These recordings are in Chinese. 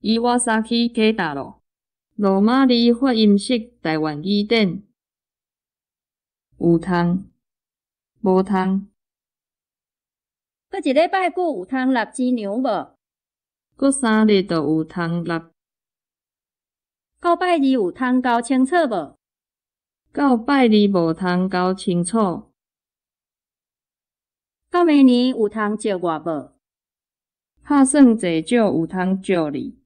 伊瓦萨基加达罗，罗马尼发音式台湾语典，有通，无通。过一礼拜久有通立钱牛无？过3日就有通立。到拜二有通交清楚无？到拜二无通交清楚。到明年有通招我无？拍算坐少有通招你。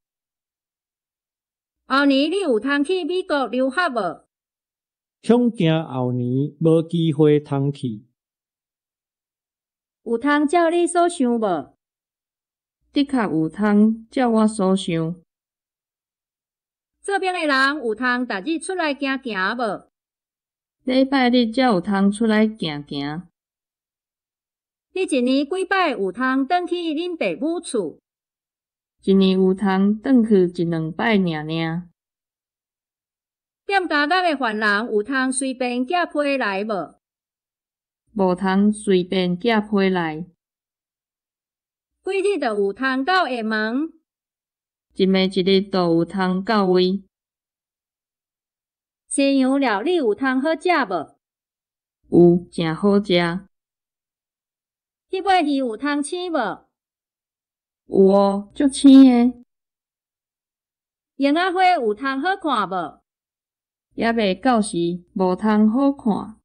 后年你有通去美国留学无？恐惊后年无机会通去。有通照你所想无？的确有通照我所想。这边的人有通逐日出来行行无？礼拜日才有通出来行行。你一年几摆有通转去恁爸母厝？一年有通转去1-2摆尔。踮家乐的犯人有通随便寄批来无？无通随便寄批来。几日就有通到下门？一暝一日都有通到位。西洋料理有通好食无？有，诚好食。迄尾鱼有通生无？有哦，足青的。樱仔花有通好看无？也未到时，无通好看。